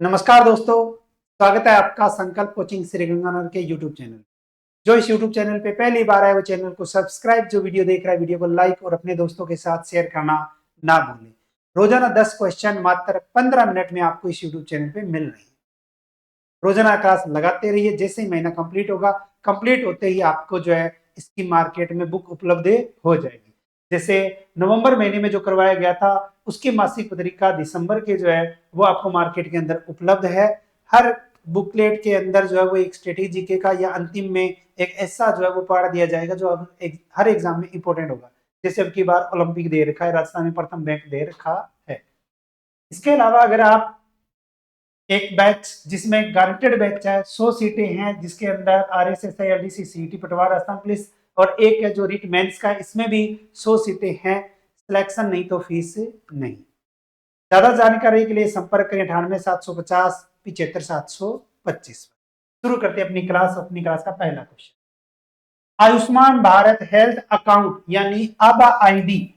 नमस्कार दोस्तों, स्वागत है आपका संकल्प कोचिंग श्री गंगानगर के यूट्यूब चैनल। जो इस यूट्यूब चैनल पे पहली बार आए वो चैनल को सब्सक्राइब, जो वीडियो देख रहा है वीडियो को लाइक और अपने दोस्तों के साथ शेयर करना ना भूलें। रोजाना 10 क्वेश्चन मात्र 15 मिनट में आपको इस यूट्यूब चैनल पे मिल रहे हैं। रोजाना क्लास लगाते रहिए। जैसे ही महीना कंप्लीट होगा, कंप्लीट होते ही आपको जो है इसकी मार्केट में बुक उपलब्ध हो जाएगी। जैसे नवंबर महीने में जो करवाया गया था उसकी मासिक पत्रिका दिसंबर के जो है वो आपको मार्केट के अंदर उपलब्ध है। हर बुकलेट के अंदर जो है वो एक स्ट्रेटेजी के का या अंतिम में एक ऐसा जो है वो पढ़ा दिया जाएगा जो हर एग्जाम में इंपॉर्टेंट होगा। जैसे अब की बार ओलंपिक दे रखा है, राजस्थान में प्रथम बैंक दे रखा है। इसके अलावा अगर आप एक बैच जिसमें गारंटेड बैच है, 100 सीटें हैं, जिसके अंदर RSSI, LDC, CET, पटवार, राजस्थान पुलिस और एक है जो रिट मेंस का, इसमें भी 100 सीटें हैं। सिलेक्शन नहीं तो फीस नहीं। ज्यादा जानकारी के लिए संपर्क करें 98 750 75 725। शुरू करते हैं अपनी क्लास का पहला question. Ayushman Bharat health account यानी आभा आईडी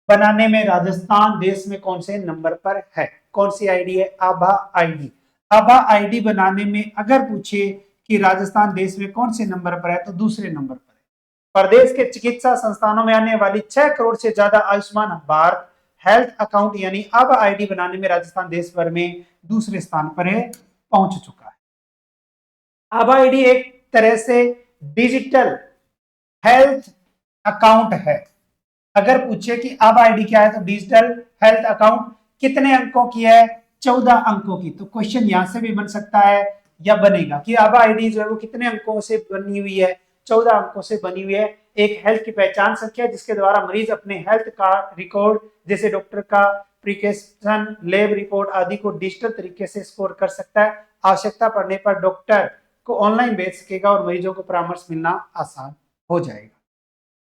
बनाने में राजस्थान देश में कौन से नंबर पर है? कौन सी आईडी है? आभा आईडी। आभा आईडी बनाने में अगर पूछे कि राजस्थान देश में कौन से नंबर पर है तो दूसरे नंबर पर है। प्रदेश के चिकित्सा संस्थानों में आने वाली 6 करोड़ से ज्यादा आयुष्मान भारत हेल्थ अकाउंट यानी आभा आईडी बनाने में राजस्थान देश भर में दूसरे स्थान पर है, पहुंच चुका है। आभा आईडी एक तरह से डिजिटल हेल्थ अकाउंट है। अगर पूछे कि आभा आईडी क्या है तो डिजिटल हेल्थ अकाउंट कितने अंकों की है? 14 अंकों की। तो क्वेश्चन यहां से भी बन सकता है या बनेगा कि आभा आईडी जो है वो कितने अंकों से बनी हुई है? 14 अंकों से बनी हुई है। एक हेल्थ की पहचान संख्या जिसके द्वारा मरीज अपने हेल्थ का रिकॉर्ड जैसे डॉक्टर का प्रिस्क्रिप्शन, लैब रिपोर्ट आदि को डिजिटल तरीके से स्कोर कर सकता है। आवश्यकता पड़ने पर डॉक्टर को ऑनलाइन भेज सकेगा और मरीजों को परामर्श मिलना आसान हो जाएगा।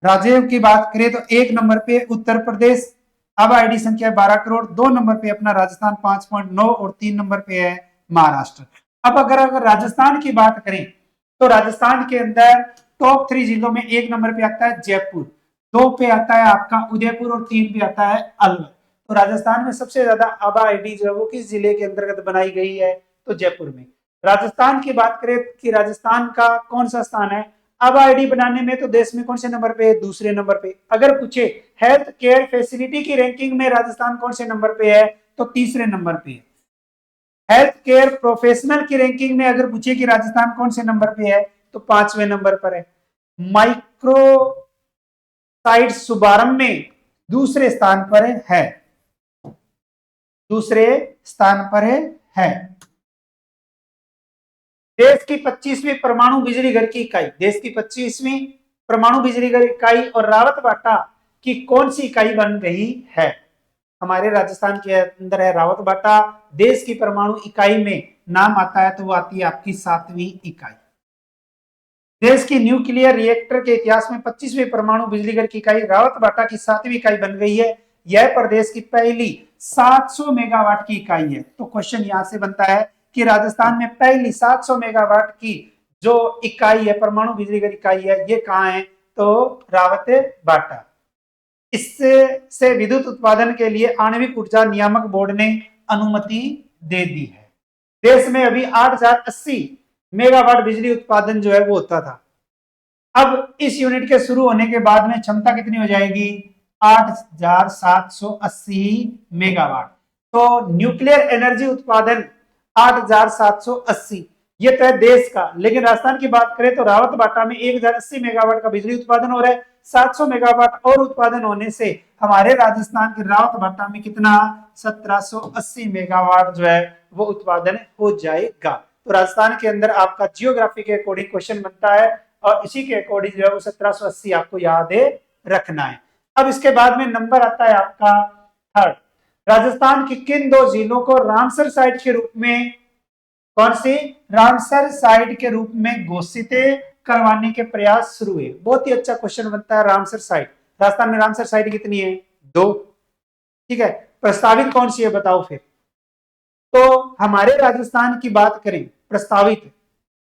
राज्यों की बात करें तो 1 नंबर पे उत्तर प्रदेश, आभा आईडी संख्या 12 करोड़। 2 नंबर पे अपना राजस्थान 5.9 और 3 नंबर पे है महाराष्ट्र। अब अगर राजस्थान की बात करें तो राजस्थान के अंदर टॉप 3 जिलों में 1 नंबर पे आता है जयपुर, 2 पे आता है आपका उदयपुर और 3 पे आता है अलवर। तो राजस्थान में सबसे ज्यादा आभा आईडी जो है वो किस जिले के अंतर्गत बनाई गई है? तो जयपुर में। राजस्थान की बात करें कि राजस्थान का कौन सा स्थान है आभा आईडी बनाने में? तो देश में कौन से नंबर पे है? दूसरे नंबर पे। अगर पूछे हेल्थ केयर फैसिलिटी की रैंकिंग में राजस्थान कौन से नंबर पे है? तो तीसरे नंबर पे है। हेल्थ केयर प्रोफेशनल की रैंकिंग में अगर पूछे कि राजस्थान कौन से नंबर पे है तो 5वें नंबर पर है। माइक्रोसाइट शुभारंभ में दूसरे स्थान पर है, दूसरे स्थान पर है। देश की 25वीं परमाणु बिजली घर की इकाई, देश की 25वीं परमाणु बिजली घर इकाई और रावतबाटा की कौन सी इकाई बन रही है? हमारे राजस्थान के अंदर है रावतबाटा। देश की परमाणु इकाई में नाम आता है तो वो आती है आपकी 7वीं इकाई। देश की न्यूक्लियर रिएक्टर के इतिहास में 25वीं परमाणु बिजली घर की इकाई रावतबाटा की 7वीं इकाई बन गई है। यह प्रदेश की पहली 700 मेगावाट की इकाई है। तो क्वेश्चन यहां से बनता है कि राजस्थान में पहली 700 मेगावाट की जो इकाई है, परमाणु बिजली घर इकाई है, ये कहां है? तो रावतबाटा। इससे विद्युत उत्पादन के लिए आणविक ऊर्जा नियामक बोर्ड ने अनुमति दे दी है। देश में अभी 8080 मेगावाट बिजली उत्पादन जो है वो होता था। अब इस यूनिट के शुरू होने के बाद में क्षमता कितनी हो जाएगी? 8780 मेगावाट। तो न्यूक्लियर एनर्जी उत्पादन 8780, ये तो है देश का। लेकिन राजस्थान की बात करें तो रावतबाटा में 1080 मेगावाट का बिजली उत्पादन हो रहा है। 700 मेगावाट और उत्पादन होने से हमारे राजस्थान के रावतबाटा में कितना? 1780 मेगावाट जो है वो उत्पादन हो जाएगा। तो राजस्थान के अंदर आपका जियोग्राफी के अकॉर्डिंग क्वेश्चन बनता है और इसी के अकॉर्डिंग जो है वो 1780 आपको याद रखना है। अब इसके बाद में नंबर आता है आपका थर्ड। राजस्थान की किन 2 जिलों को रामसर साइट के रूप में, कौन सी? रामसर साइट के रूप में घोषित करवाने के प्रयास शुरू हुए? बहुत ही अच्छा क्वेश्चन बनता है। रामसर साइट, राजस्थान में रामसर साइट कितनी है? 2। ठीक है, प्रस्तावित कौन सी है बताओ फिर? तो हमारे राजस्थान की बात करें प्रस्तावित,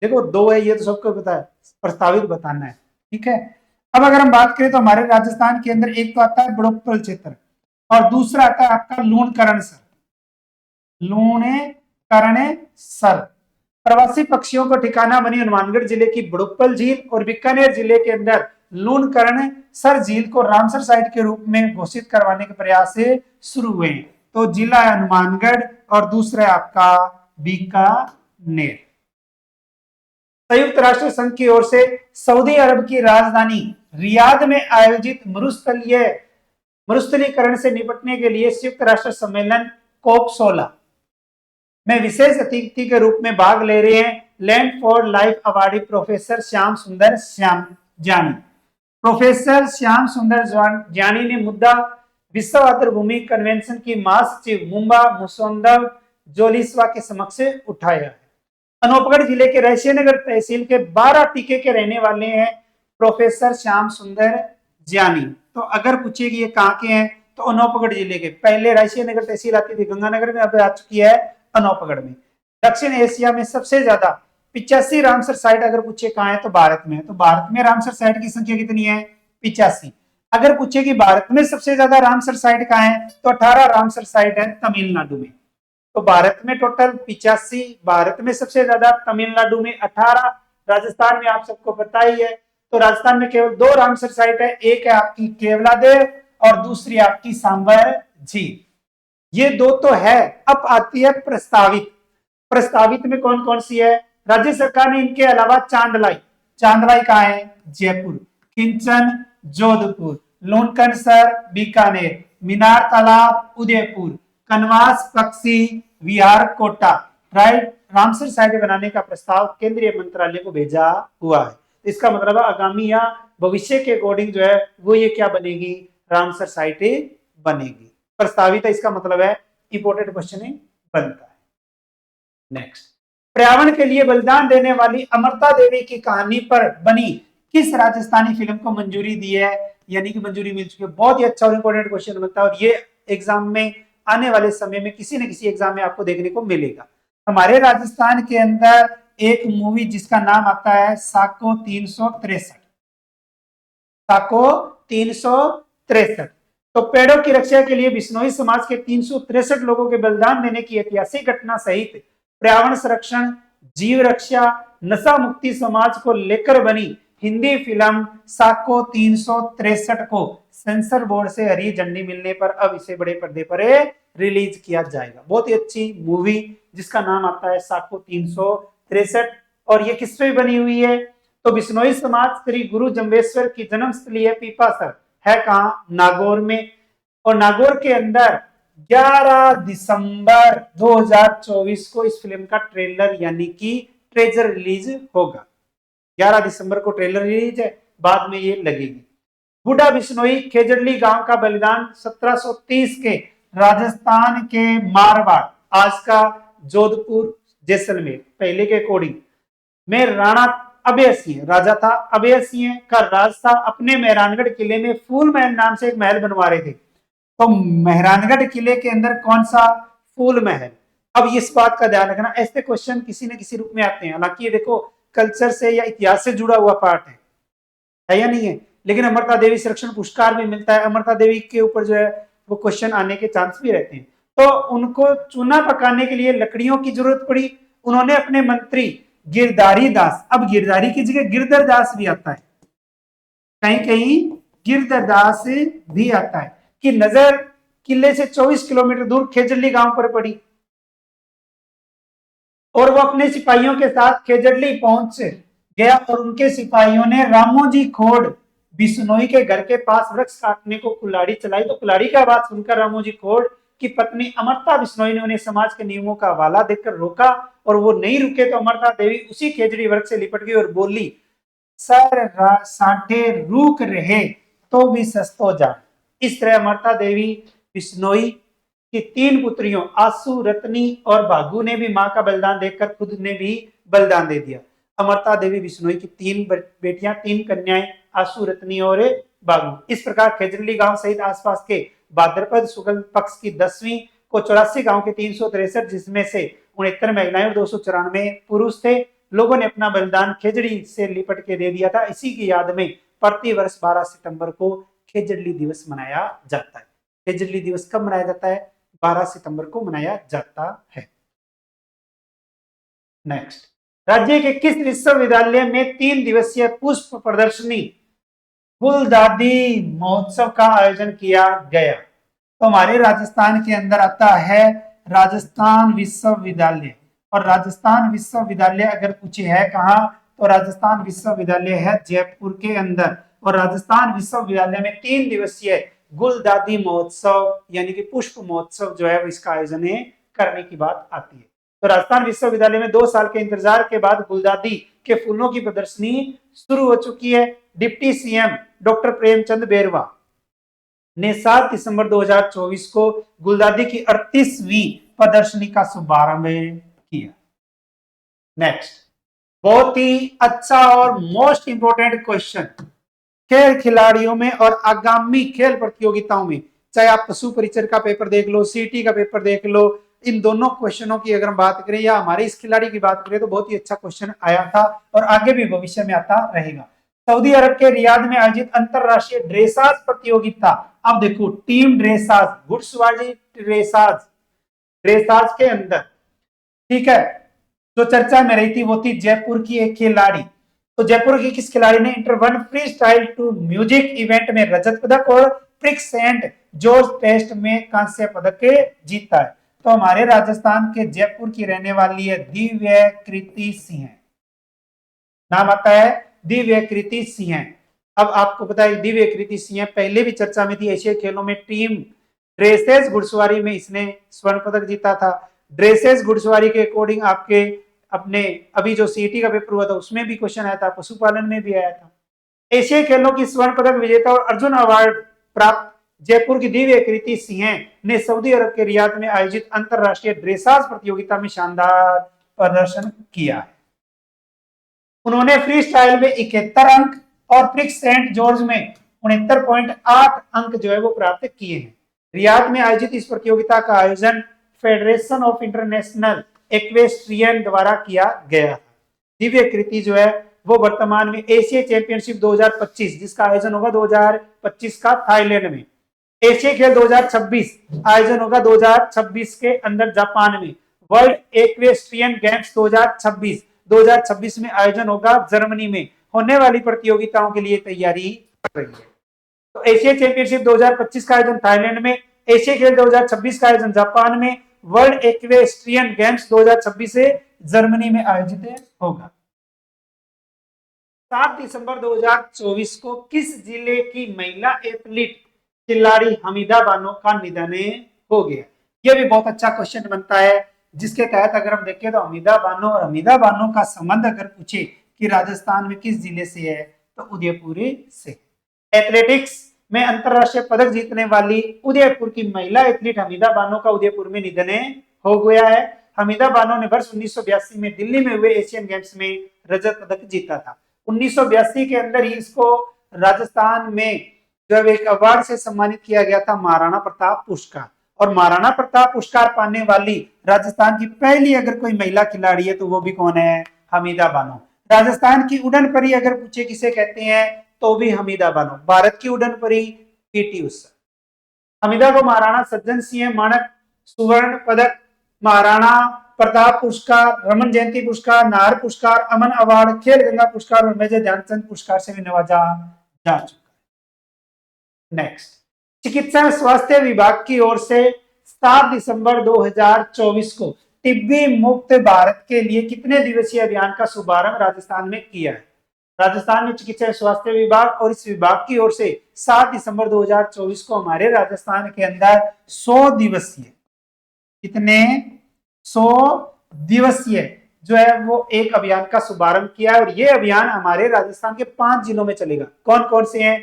देखो 2 है ये तो सबको पता है, प्रस्तावित बताना है। ठीक है, अब अगर हम बात करें तो हमारे राजस्थान के अंदर एक तो आता है बड़ोपल क्षेत्र और दूसरा आता है आपका लूणकरण सर, लूणकरण कर्ण सर। प्रवासी पक्षियों को ठिकाना बनी हनुमानगढ़ जिले की बड़ुप्पल झील और बीकानेर जिले के अंदर लूणकर्ण सर झील को रामसर साइट के रूप में घोषित करवाने के प्रयास से शुरू हुए। तो जिला है हनुमानगढ़ और दूसरा आपका बीकानेर। संयुक्त राष्ट्र संघ की ओर से सऊदी अरब की राजधानी रियाद में आयोजित मरुस्थलीकरण से निपटने के लिए संयुक्त राष्ट्र सम्मेलन COP 16 में विशेष अतिथि के रूप में भाग ले रहे हैं land for life awardee professor Shyam सुंदर ज्ञानी। प्रोफेसर श्याम सुंदर ज्ञानी ने मुद्दा विश्व आर्द्रभूमि कन्वेंशन की महासचिव मुंबा मुसोंदव जोलिस्वा के समक्ष उठाया है। अनूपगढ़ जिले के रैशियानगर तहसील के 12 टीके के रहने वाले हैं प्रोफेसर श्याम सुंदर ज्ञानी। तो अगर पूछे कि ये कहाँ के हैं तो अनूपगढ़ जिले के, पहले रैशियानगर तहसील आती थी गंगानगर में, अब आ चुकी है अनूपगढ़ में। दक्षिण एशिया में सबसे ज्यादा 85 रामसर साइट अगर पूछे कहाँ है तो भारत में है। तो भारत में रामसर साइट की संख्या कितनी है? 85। अगर पूछे कि भारत में सबसे ज्यादा रामसर साइट कहाँ है तो 18 रामसर साइट है तमिलनाडु में। तो भारत में टोटल 85, भारत में सबसे ज्यादा, तमिलनाडु में 18, राजस्थान में आप सबको पता ही है। तो राजस्थान में केवल 2 रामसर साइट है, एक है आपकी केवलादेव और दूसरी आपकी सांबर झील। ये 2 तो है। अब आती है प्रस्तावित। प्रस्तावित में कौन कौन सी है? राज्य सरकार ने इनके अलावा चांदलाई कहाँ है? जयपुर, किंचन जोधपुर, लूणकरणसर बीकानेर, मीनार तालाब उदयपुर, कनवास पक्षी विहार कोटा, राइट, रामसर साइट बनाने का प्रस्ताव केंद्रीय मंत्रालय को भेजा हुआ है। इसका मतलब आगामी या भविष्य के अकॉर्डिंग जो है वो ये क्या बनेगी? रामसर साइट बनेगी। प्रस्तावित है, इसका मतलब है इंपोर्टेंट क्वेश्चन बनता है। नेक्स्ट, पर्यावरण के लिए बलिदान देने वाली अमृता देवी की कहानी पर बनी किस राजस्थानी फिल्म को मंजूरी दी है? यानी कि मंजूरी मिल चुकी है। बहुत ही अच्छा और इंपोर्टेंट क्वेश्चन बनता है और ये एग्जाम में आने वाले समय में किसी न किसी एग्जाम में आपको देखने को मिलेगा। हमारे राजस्थान के अंदर एक मूवी जिसका नाम आता है साको 363। साको 363। तो पेड़ों की रक्षा के लिए बिश्नोई समाज के 363 लोगों के बलिदान देने की ऐतिहासिक घटना सहित पर्यावरण संरक्षण, जीव रक्षा, नशा मुक्ति समाज को लेकर बनी हिंदी फिल्म साको 363 को सेंसर बोर्ड से हरी झंडी मिलने पर अब इसे बड़े पर्दे पर रिलीज किया जाएगा। बहुत ही अच्छी मूवी जिसका नाम आता है साको 363 और ये किस पे बनी हुई है? तो बिश्नोई समाज श्री गुरु जम्बेश्वर की जन्मस्थली है पीपासर, है कहाँ? नागौर में। और नागौर के अंदर 11 दिसंबर 2024 को इस फिल्म का ट्रेलर यानी कि ट्रेजर रिलीज होगा। 11 दिसंबर को ट्रेलर रिलीज है, बाद में ये लगेगी। बूढ़ा बिश्नोई खेजड़ली गांव का बलिदान 1730 के राजस्थान के मारवाड़, आज का जोधपुर जैसलमेर, पहले के अकॉर्डिंग में राणा अभय सिंह, राजा था अभय सिंह का राज था। अपने मेहरानगढ़ किले में फूल महल नाम से एक महल बनवा रहे थे। तो मेहरानगढ़ किले के अंदर कौन सा? फूल महल। अब इस बात का ध्यान रखना, ऐसे क्वेश्चन किसी न किसी रूप में आते हैं। हालांकि ये देखो कल्चर से या इतिहास से जुड़ा हुआ पार्ट है या नहीं है, लेकिन अमृता देवी संरक्षण पुरस्कार भी मिलता है। अमृता देवी के ऊपर जो है वो क्वेश्चन आने के चांस भी रहते हैं। तो उनको चूना पकाने के लिए लकड़ियों की जरूरत पड़ी। उन्होंने अपने मंत्री गिरधारी दास, अब गिरधारी की जगह गिरधर दास भी आता है, कहीं कहीं गिरधर दास भी आता है, कि नजर किले से 24 किलोमीटर दूर खेजड़ली गांव पर पड़ी और वो अपने सिपाहियों के साथ खेजड़ली पहुंच गया और उनके सिपाहियों ने रामोजी खोड़ बिश्नोई के घर के पास वृक्ष काटने को कुल्हाड़ी चलाई। तो कुल्हाड़ी का आवाज सुनकर रामोजी खोड़ की पत्नी अमृता बिश्नोई ने उन्हें समाज के नियमों का हवाला देकर रोका और वो नहीं रुके तो अमृता देवी उसी खेजड़ी वृक्ष से लिपट गई और बोली, सर साढ़े रूक रहे तो भी सस्तो जा। इस तरह अमृता देवी बिश्नोई की 3 पुत्रियों आसू, रत्नी और भागू ने भी मां का बलिदान देखकर खुद ने भी बलिदान दे दिया। अमृता देवी बिश्नोई की 3 बेटियां, 3 कन्याएं, आसू, रत्नी और भागू। इस प्रकार खेजड़ली गांव सहित आसपास के भाद्रपद शुक्ल पक्ष की 10वीं को 84 गांव के 363 जिसमें से 69 महिलाएं और 294 पुरुष थे, लोगों ने अपना बलिदान खेजड़ी से लिपट के दे दिया था। इसी की याद में प्रति वर्ष 12 सितंबर को खेजड़ली दिवस मनाया जाता है। खेजड़ली दिवस कब मनाया जाता है? 12 सितंबर को मनाया जाता है। नेक्स्ट, राज्य के किस विश्वविद्यालय में 3 दिवसीय पुष्प प्रदर्शनी फूलदादी महोत्सव का आयोजन किया गया? तो हमारे राजस्थान के अंदर आता है राजस्थान विश्वविद्यालय, और राजस्थान विश्वविद्यालय अगर पूछे है कहाँ, तो राजस्थान विश्वविद्यालय है जयपुर के अंदर। और राजस्थान विश्वविद्यालय में 3 दिवसीय गुलदादी महोत्सव यानी कि पुष्प महोत्सव जो है इसका आयोजन करने की बात आती है। तो राजस्थान विश्वविद्यालय में 2 साल के इंतजार के बाद गुलदादी के फूलों की प्रदर्शनी शुरू हो चुकी है। डिप्टी सीएम डॉक्टर प्रेमचंद बेरवा ने 7 दिसंबर 2024 को गुलदादी की 38वीं प्रदर्शनी का शुभारंभ किया। नेक्स्ट, बहुत ही अच्छा और मोस्ट इंपोर्टेंट क्वेश्चन, खेल खिलाड़ियों में और आगामी खेल प्रतियोगिताओं में, चाहे आप पशु परिचर का पेपर देख लो, सीटी का पेपर देख लो, इन दोनों क्वेश्चनों की अगर हम बात करें या हमारे इस खिलाड़ी की बात करें तो बहुत ही अच्छा क्वेश्चन आया था और आगे भी भविष्य में आता रहेगा। सऊदी अरब के रियाद में आयोजित अंतरराष्ट्रीय ड्रेसाज प्रतियोगिता, अब देखो टीम ड्रेसाज, घुड़सवारी ड्रेसाज, ड्रेसाज के अंदर, ठीक है, जो चर्चा में रही थी वो थी जयपुर की एक खिलाड़ी। तो जयपुर की किस खिलाड़ी ने inter one free style to music event में रजत पदक और प्रिक्स एंड जॉर्ज टेस्ट में कांस्य पदक जीता है? तो हमारे राजस्थान के जयपुर की रहने वाली है दिव्य कृति सिंह, नाम आता है दिव्य कृति सिंह। अब आपको पता है दिव्य कृति सिंह पहले भी चर्चा में थी, एशियाई खेलों में टीम ड्रेसेस घुड़सवारी में इसने स्वर्ण पदक जीता था। ड्रेसेस घुड़सवारी के अकॉर्डिंग आपके अपने अभी जो सीटी का पेपर हुआ था उसमें भी क्वेश्चन आया था, पशुपालन में भी आया था। एशियाई खेलों की स्वर्ण पदक विजेता और अर्जुन अवार्ड प्राप्त जयपुर की दिव्य कृति सिंह ने सऊदी अरब के रियाद में आयोजित अंतरराष्ट्रीय ड्रेसाज प्रतियोगिता में शानदार प्रदर्शन किया है। उन्होंने फ्री स्टाइल में 71 अंक और प्रिक्स सेंट जॉर्ज में 69.8 अंक जो है वो प्राप्त किए हैं। रियाद में आयोजित इस प्रतियोगिता का आयोजन फेडरेशन ऑफ इंटरनेशनल एक्वेस्ट्रियन द्वारा किया गया। दिव्य कृति जो है वो वर्तमान में एशिया चैंपियनशिप 2025 जिसका आयोजन होगा 2025 का थाईलैंड में, एशिया खेल 2026 आयोजन होगा 2026 के अंदर जापान में, वर्ल्ड एक्वेस्ट्रियन गेम्स 2026 में आयोजन होगा जर्मनी में, होने वाली प्रतियोगिताओं के लिए तैयारी कर रही है। तो एशिया चैंपियनशिप 2025 का आयोजन थाईलैंड में, एशिया खेल 2026 का आयोजन जापान में, वर्ल्ड एक्वेस्ट्रियन गेम्स 2026 से जर्मनी में आयोजित होगा। 7 दिसंबर 2024 को किस जिले की महिला एथलीट खिलाड़ी हमीदा बानो का निधन हो गया? यह भी बहुत अच्छा क्वेश्चन बनता है, जिसके तहत अगर हम देखें तो हमीदा बानो और हमीदा बानो का संबंध अगर पूछे कि राजस्थान में किस जिले से है तो उदयपुर से। एथलेटिक्स में अंतरराष्ट्रीय पदक जीतने वाली उदयपुर की महिला एथलीट हमीदा बानो का उदयपुर में निधन हो गया है। हमीदा बानो ने वर्ष 1982 में दिल्ली में हुए एशियन गेम्स में रजत पदक जीता था। 1982 के अंदर ही इसको राजस्थान में जब एक अवार्ड से सम्मानित किया गया था महाराणा प्रताप पुरस्कार, और महाराणा प्रताप पुरस्कार पाने वाली राजस्थान की पहली अगर कोई महिला खिलाड़ी है तो वो भी कौन है? हमीदा बानो। राजस्थान की उड़न परी अगर पूछे किसे कहते हैं तो भी हमीदा बानो। भारत की उड़न परी पीटी उषा। हमीदा को महाराणा सज्जन सिंह माणक सुवर्ण पदक, महाराणा प्रताप पुरस्कार, रमन जयंती पुरस्कार, नाहर पुरस्कार, अमन अवार्ड, खेल गंगा पुरस्कार और मेजर ध्यानचंद पुरस्कार से भी नवाजा जा चुका है। नेक्स्ट, चिकित्सा स्वास्थ्य विभाग की ओर से 7 दिसंबर 2024 को टिब्बी मुक्त भारत के लिए कितने दिवसीय अभियान का शुभारंभ राजस्थान में किया है? राजस्थान में चिकित्सा स्वास्थ्य विभाग और इस विभाग की ओर से 7 दिसंबर 2024 को हमारे राजस्थान के अंदर 100 दिवसीय, कितने 100 दिवसीय जो है वो एक अभियान का शुभारंभ किया है। और ये अभियान हमारे राजस्थान के 5 जिलों में चलेगा। कौन कौन से हैं?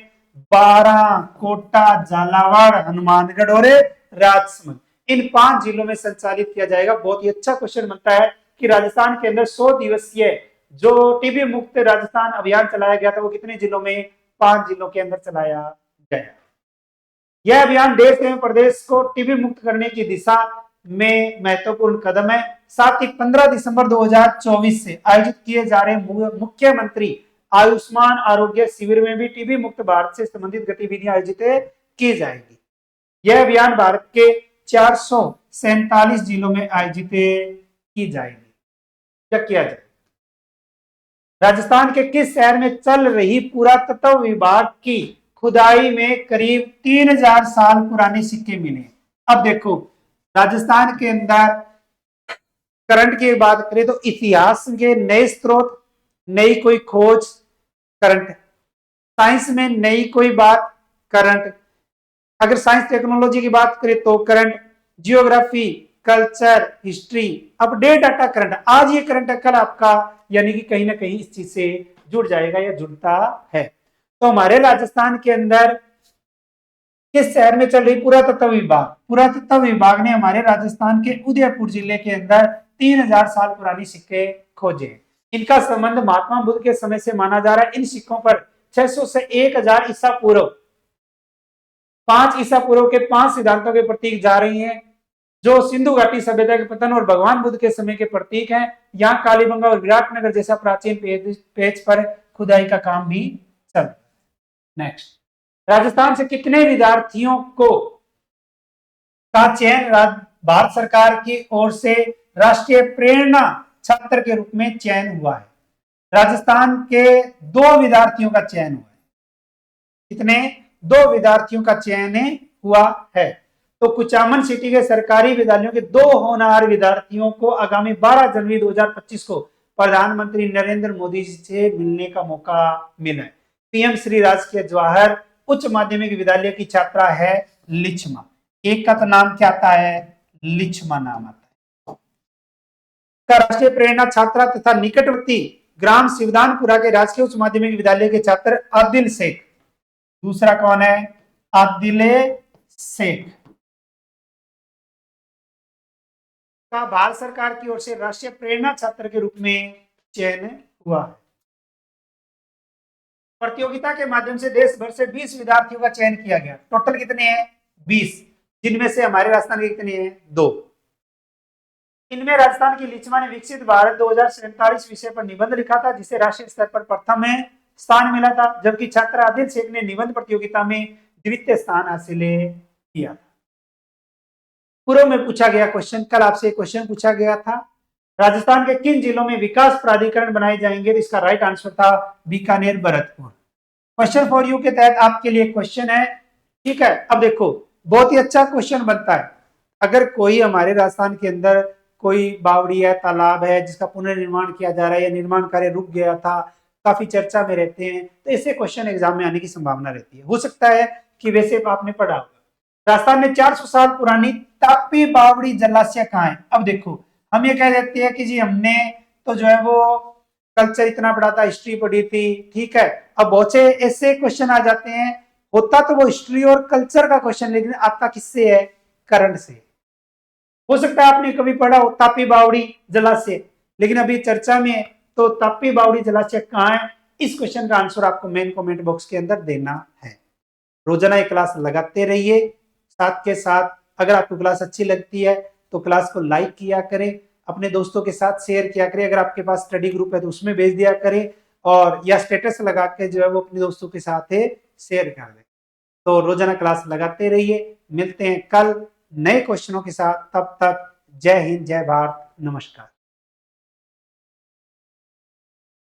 बारां, कोटा, झालावाड़, हनुमानगढ़ और राजसमंद। इन 5 जिलों में संचालित किया जाएगा। बहुत ही अच्छा क्वेश्चन बनता है कि राजस्थान के अंदर 100 दिवसीय जो टीबी मुक्त राजस्थान अभियान चलाया गया था वो कितने जिलों में? 5 जिलों के अंदर चलाया गया। यह अभियान देश एवं प्रदेश को टीबी मुक्त करने की दिशा में महत्वपूर्ण कदम है। साथ ही 15 दिसंबर 2024 से आयोजित किए जा रहे मुख्यमंत्री आयुष्मान आरोग्य शिविर में भी टीबी मुक्त भारत से संबंधित गतिविधियां आयोजित की जाएगी। यह अभियान भारत के 447 जिलों में आयोजित की जाएगी। या किया जाए। राजस्थान के किस शहर में चल रही पुरातत्व विभाग की खुदाई में करीब 3000 साल पुराने सिक्के मिले। अब देखो, राजस्थान के अंदर करंट की बात करें तो इतिहास के नए स्रोत, नई कोई खोज करंट, साइंस में नई कोई बात करंट, अगर साइंस टेक्नोलॉजी की बात करें तो current, geography, culture, history, update data current. आज ये करंट है, कल आपका, यानी कि कहीं ना कहीं इस चीज से जुड़ जाएगा या जुड़ता है। तो हमारे राजस्थान के अंदर किस शहर में चल रही पुरातत्व विभाग, पुरातत्व विभाग ने हमारे राजस्थान के उदयपुर जिले के अंदर 3000 साल पुरानी सिक्के खोजे। इनका संबंध महात्मा बुद्ध के समय से माना जा रहा है। इन सिक्कों पर 600 से 1000 ईसा पूर्व, 5 ईसा पूर्व के 5 सिद्धांतों के प्रतीक जा रही हैं, जो सिंधु घाटी सभ्यता के पतन और भगवान बुद्ध के समय के प्रतीक हैं। यहाँ कालीबंगा और विराटनगर जैसा प्राचीन पेज पर खुदाई का काम भी चल रहा है। नेक्स्ट, राजस्थान से कितने विद्यार्थियों को का चयन भारत सरकार की ओर से राष्ट्रीय प्रेरणा छात्र के रूप में चयन हुआ है? राजस्थान के 2 विद्यार्थियों का चयन हुआ है। कितने? 2 विद्यार्थियों का चयन हुआ है। तो कुचामन सिटी के सरकारी विद्यालयों के 2 होनहार विद्यार्थियों को आगामी 12 जनवरी 2025 को प्रधानमंत्री नरेंद्र मोदी जी से मिलने का मौका मिला है। पीएम श्री राजकीय जवाहर उच्च माध्यमिक विद्यालय की छात्रा है लिच्छमा। एक का तो नाम क्या आता है? लिच्छमा नाम आता है। राष्ट्रीय प्रेरणा छात्रा तथा निकटवर्ती ग्राम शिवदानपुरा के राजकीय उच्च माध्यमिक विद्यालय के छात्र आदिल शेख। दूसरा कौन है? आदिल शेख का भारत सरकार की ओर से राष्ट्रीय प्रेरणा छात्र के रूप में चयन हुआ है। प्रतियोगिता के माध्यम से देश भर से 20 विद्यार्थियों का चयन किया गया। टोटल कितने हैं? 20, जिनमें से हमारे राजस्थान के कितने हैं? 2। इनमें राजस्थान की लिच्छमा ने विकसित भारत 2047 विषय पर निबंध लिखा था, जिसे राष्ट्रीय स्तर पर प्रथम स्थान मिला था, जबकि छात्र आदिल शेख ने निबंध प्रतियोगिता में द्वितीय स्थान हासिल किया। पूर्व में पूछा गया क्वेश्चन, कल आपसे क्वेश्चन पूछा गया था, राजस्थान के किन जिलों में विकास प्राधिकरण बनाए जाएंगे? इसका राइट आंसर था Bikaner, Bharatpur. Question for you के तहत आपके लिए क्वेश्चन है, ठीक है। अब देखो, बहुत ही अच्छा क्वेश्चन बनता है। अगर कोई हमारे राजस्थान के अंदर कोई बावड़ी है, तालाब है, जिसका पुनर्निर्माण किया जा रहा है या निर्माण कार्य रुक गया था, काफी चर्चा में रहते हैं, तो ऐसे क्वेश्चन एग्जाम में आने की संभावना रहती है। हो सकता है कि वैसे आपने पढ़ा होगा। राजस्थान में 400 साल पुरानी तापी बावड़ी जलाशय कहाँ है? अब देखो, हम ये कह देते हैं कि जी हमने तो जो है वो कल्चर इतना पढ़ा था, हिस्ट्री पढ़ी थी, ठीक है। अब बहुत से ऐसे क्वेश्चन आ जाते हैं, होता तो वो हिस्ट्री और कल्चर का क्वेश्चन, लेकिन आता किससे है? करंट से। हो सकता है आपने कभी पढ़ा हो तापी बावड़ी जलाशय, लेकिन अभी चर्चा में है, तो तापी बावड़ी जलाशय कहाँ है? इस क्वेश्चन का आंसर आपको मेन कमेंट बॉक्स के अंदर देना है। रोजाना ये क्लास लगाते रहिए। साथ के साथ अगर आपको क्लास अच्छी लगती है तो क्लास को लाइक किया करें, अपने दोस्तों के साथ शेयर किया करें। अगर आपके पास स्टडी ग्रुप है तो उसमें भेज दिया करें, और या स्टेटस लगा के जो है वो अपने दोस्तों के साथ शेयर कर दें। तो रोजाना क्लास लगाते रहिए। मिलते हैं कल नए क्वेश्चनों के साथ। तब तक जय हिंद, जय भारत, नमस्कार।